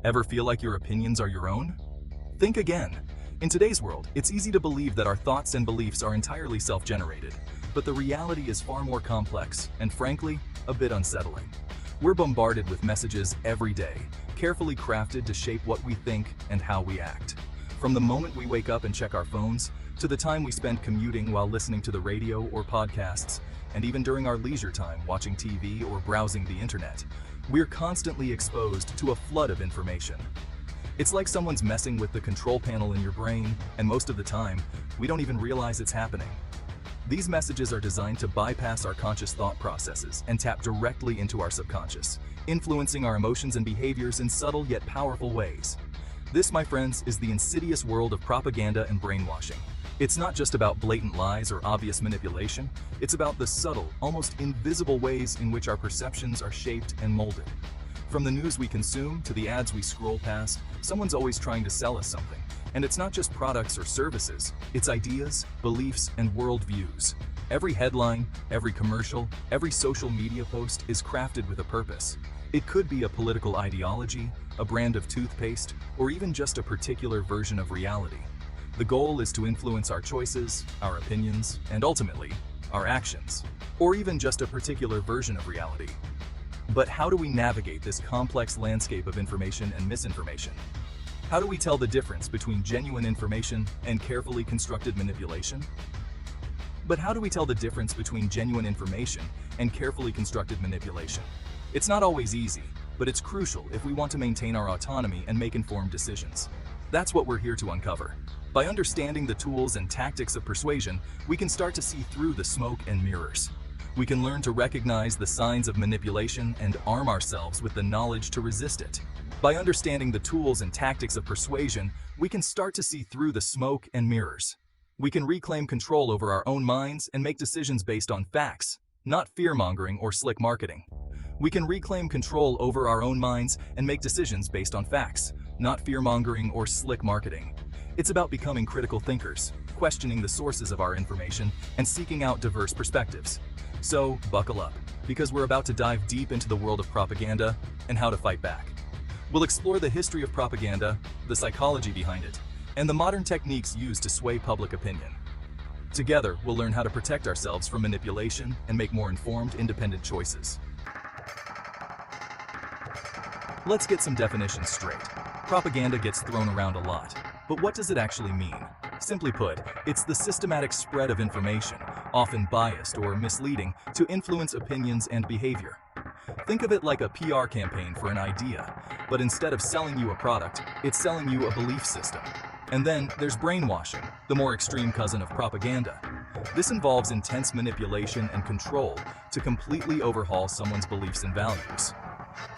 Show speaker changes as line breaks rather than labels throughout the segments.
Ever feel like your opinions are your own? Think again. In today's world, it's easy to believe that our thoughts and beliefs are entirely self-generated, but the reality is far more complex and, frankly, a bit unsettling. We're bombarded with messages every day, carefully crafted to shape what we think and how we act. From the moment we wake up and check our phones, to the time we spend commuting while listening to the radio or podcasts, and even during our leisure time watching TV or browsing the internet, we're constantly exposed to a flood of information. It's like someone's messing with the control panel in your brain, and most of the time, we don't even realize it's happening. These messages are designed to bypass our conscious thought processes and tap directly into our subconscious, influencing our emotions and behaviors in subtle yet powerful ways. This, my friends, is the insidious world of propaganda and brainwashing. It's not just about blatant lies or obvious manipulation, it's about the subtle, almost invisible ways in which our perceptions are shaped and molded. From the news we consume to the ads we scroll past, someone's always trying to sell us something. And it's not just products or services, it's ideas, beliefs, and worldviews. Every headline, every commercial, every social media post is crafted with a purpose. It could be a political ideology, a brand of toothpaste, or even just a particular version of reality. The goal is to influence our choices, our opinions, and ultimately, our actions, or even just a particular version of reality. But how do we navigate this complex landscape of information and misinformation? How do we tell the difference between genuine information and carefully constructed manipulation? But how do we tell the difference between genuine information and carefully constructed manipulation? It's not always easy, but it's crucial if we want to maintain our autonomy and make informed decisions. That's what we're here to uncover. By understanding the tools and tactics of persuasion, we can start to see through the smoke and mirrors. We can learn to recognize the signs of manipulation and arm ourselves with the knowledge to resist it. By understanding the tools and tactics of persuasion, we can start to see through the smoke and mirrors. We can reclaim control over our own minds and make decisions based on facts, not fear-mongering or slick marketing. We can reclaim control over our own minds and make decisions based on facts, not fear-mongering or slick marketing. It's about becoming critical thinkers, questioning the sources of our information, and seeking out diverse perspectives. So, buckle up, because we're about to dive deep into the world of propaganda and how to fight back. We'll explore the history of propaganda, the psychology behind it, and the modern techniques used to sway public opinion. Together, we'll learn how to protect ourselves from manipulation and make more informed, independent choices. Let's get some definitions straight. Propaganda gets thrown around a lot, but what does it actually mean? Simply put, it's the systematic spread of information, often biased or misleading, to influence opinions and behavior. Think of it like a PR campaign for an idea, but instead of selling you a product, it's selling you a belief system. And then there's brainwashing, the more extreme cousin of propaganda. This involves intense manipulation and control to completely overhaul someone's beliefs and values.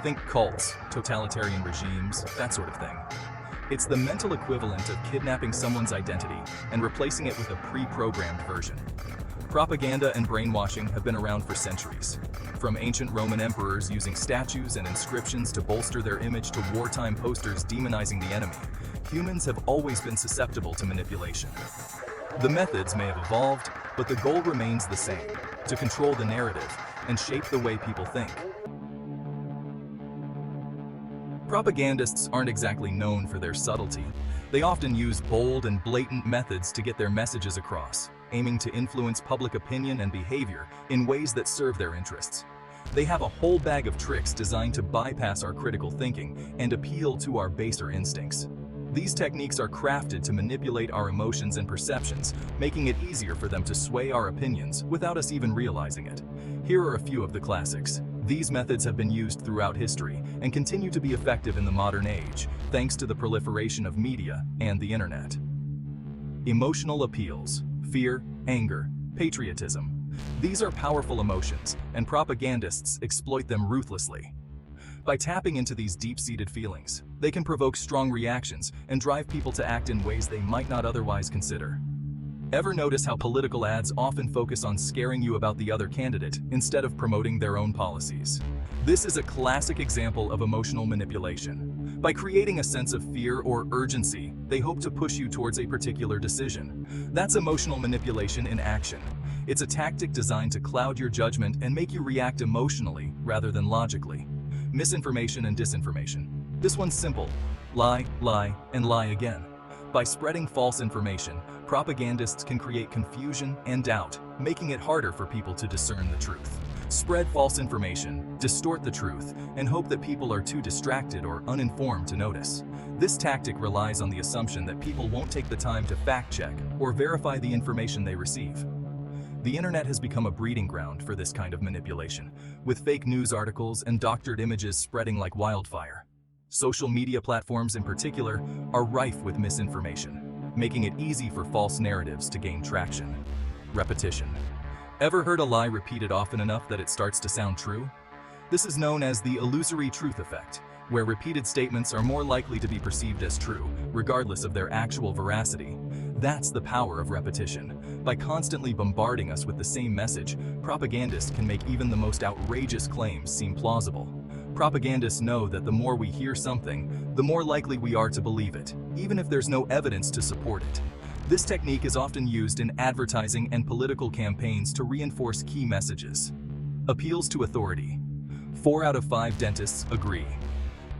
Think cults, totalitarian regimes, that sort of thing. It's the mental equivalent of kidnapping someone's identity and replacing it with a pre-programmed version. Propaganda and brainwashing have been around for centuries. From ancient Roman emperors using statues and inscriptions to bolster their image to wartime posters demonizing the enemy, humans have always been susceptible to manipulation. The methods may have evolved, but the goal remains the same: to control the narrative and shape the way people think. Propagandists aren't exactly known for their subtlety. They often use bold and blatant methods to get their messages across, aiming to influence public opinion and behavior in ways that serve their interests. They have a whole bag of tricks designed to bypass our critical thinking and appeal to our baser instincts. These techniques are crafted to manipulate our emotions and perceptions, making it easier for them to sway our opinions without us even realizing it. Here are a few of the classics. These methods have been used throughout history and continue to be effective in the modern age, thanks to the proliferation of media and the internet. Emotional appeals: fear, anger, patriotism. These are powerful emotions, and propagandists exploit them ruthlessly. By tapping into these deep-seated feelings, they can provoke strong reactions and drive people to act in ways they might not otherwise consider. Ever notice how political ads often focus on scaring you about the other candidate instead of promoting their own policies? This is a classic example of emotional manipulation. By creating a sense of fear or urgency, they hope to push you towards a particular decision. That's emotional manipulation in action. It's a tactic designed to cloud your judgment and make you react emotionally rather than logically. Misinformation and disinformation. This one's simple: lie, lie, and lie again. By spreading false information, propagandists can create confusion and doubt, making it harder for people to discern the truth. Spread false information, distort the truth, and hope that people are too distracted or uninformed to notice. This tactic relies on the assumption that people won't take the time to fact-check or verify the information they receive. The internet has become a breeding ground for this kind of manipulation, with fake news articles and doctored images spreading like wildfire. Social media platforms in particular are rife with misinformation, making it easy for false narratives to gain traction. Repetition. Ever heard a lie repeated often enough that it starts to sound true? This is known as the illusory truth effect, where repeated statements are more likely to be perceived as true, regardless of their actual veracity. That's the power of repetition. By constantly bombarding us with the same message, propagandists can make even the most outrageous claims seem plausible. Propagandists know that the more we hear something, the more likely we are to believe it, even if there's no evidence to support it. This technique is often used in advertising and political campaigns to reinforce key messages. Appeals to authority. 4 out of 5 dentists agree.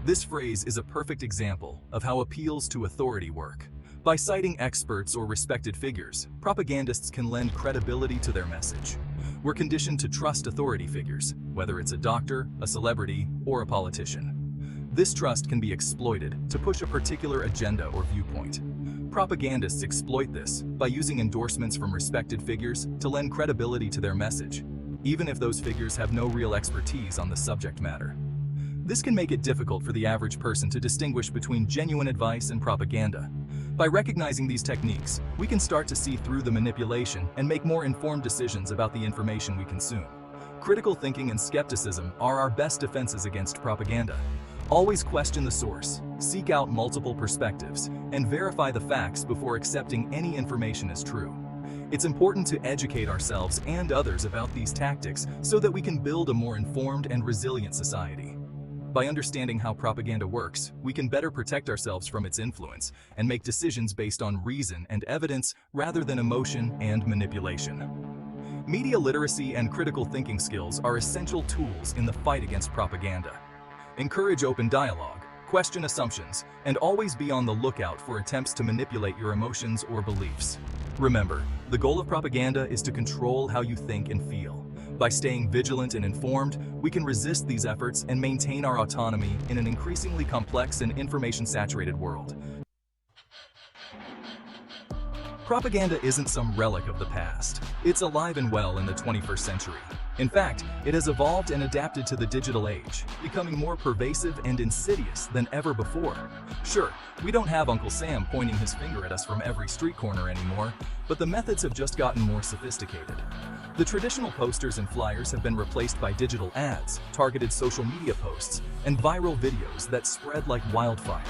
This phrase is a perfect example of how appeals to authority work. By citing experts or respected figures, propagandists can lend credibility to their message. We're conditioned to trust authority figures, whether it's a doctor, a celebrity, or a politician. This trust can be exploited to push a particular agenda or viewpoint. Propagandists exploit this by using endorsements from respected figures to lend credibility to their message, even if those figures have no real expertise on the subject matter. This can make it difficult for the average person to distinguish between genuine advice and propaganda. By recognizing these techniques, we can start to see through the manipulation and make more informed decisions about the information we consume. Critical thinking and skepticism are our best defenses against propaganda. Always question the source, seek out multiple perspectives, and verify the facts before accepting any information as true. It's important to educate ourselves and others about these tactics so that we can build a more informed and resilient society. By understanding how propaganda works, we can better protect ourselves from its influence and make decisions based on reason and evidence rather than emotion and manipulation. Media literacy and critical thinking skills are essential tools in the fight against propaganda. Encourage open dialogue, question assumptions, and always be on the lookout for attempts to manipulate your emotions or beliefs. Remember, the goal of propaganda is to control how you think and feel. By staying vigilant and informed, we can resist these efforts and maintain our autonomy in an increasingly complex and information-saturated world. Propaganda isn't some relic of the past. It's alive and well in the 21st century. In fact, it has evolved and adapted to the digital age, becoming more pervasive and insidious than ever before. Sure, we don't have Uncle Sam pointing his finger at us from every street corner anymore, but the methods have just gotten more sophisticated. The traditional posters and flyers have been replaced by digital ads, targeted social media posts, and viral videos that spread like wildfire.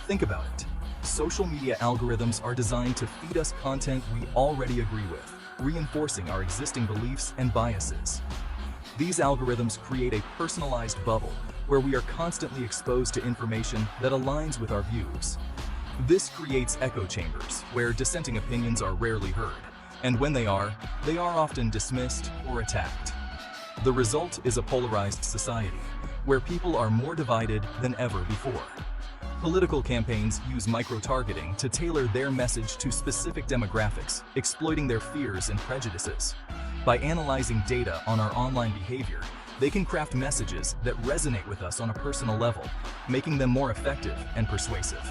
Think about it. Social media algorithms are designed to feed us content we already agree with, reinforcing our existing beliefs and biases. These algorithms create a personalized bubble where we are constantly exposed to information that aligns with our views. This creates echo chambers where dissenting opinions are rarely heard, and when they are often dismissed or attacked. The result is a polarized society where people are more divided than ever before. Political campaigns use micro-targeting to tailor their message to specific demographics, exploiting their fears and prejudices. By analyzing data on our online behavior, they can craft messages that resonate with us on a personal level, making them more effective and persuasive.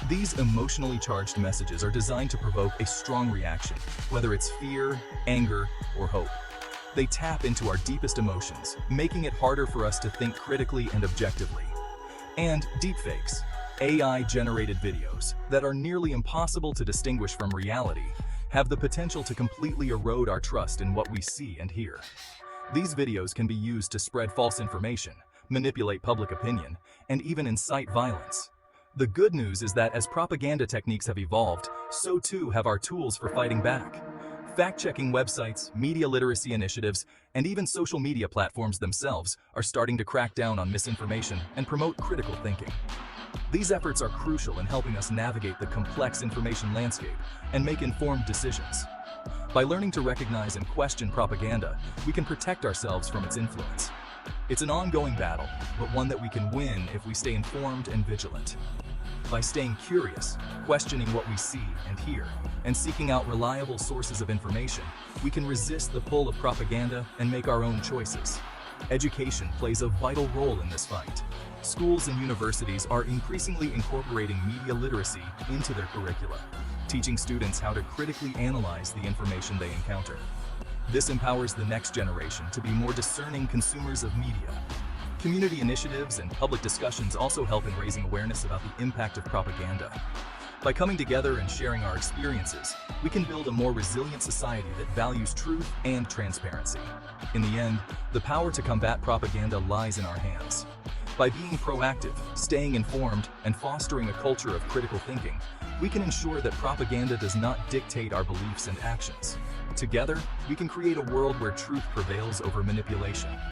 These emotionally charged messages are designed to provoke a strong reaction, whether it's fear, anger, or hope. They tap into our deepest emotions, making it harder for us to think critically and objectively. And deepfakes, AI-generated videos that are nearly impossible to distinguish from reality, have the potential to completely erode our trust in what we see and hear. These videos can be used to spread false information, manipulate public opinion, and even incite violence. The good news is that as propaganda techniques have evolved, so too have our tools for fighting back. Fact-checking websites, media literacy initiatives, and even social media platforms themselves are starting to crack down on misinformation and promote critical thinking. These efforts are crucial in helping us navigate the complex information landscape and make informed decisions. By learning to recognize and question propaganda, we can protect ourselves from its influence. It's an ongoing battle, but one that we can win if we stay informed and vigilant. By staying curious, questioning what we see and hear, and seeking out reliable sources of information, we can resist the pull of propaganda and make our own choices. Education plays a vital role in this fight. Schools and universities are increasingly incorporating media literacy into their curricula, teaching students how to critically analyze the information they encounter. This empowers the next generation to be more discerning consumers of media. Community initiatives and public discussions also help in raising awareness about the impact of propaganda. By coming together and sharing our experiences, we can build a more resilient society that values truth and transparency. In the end, the power to combat propaganda lies in our hands. By being proactive, staying informed, and fostering a culture of critical thinking, we can ensure that propaganda does not dictate our beliefs and actions. Together, we can create a world where truth prevails over manipulation.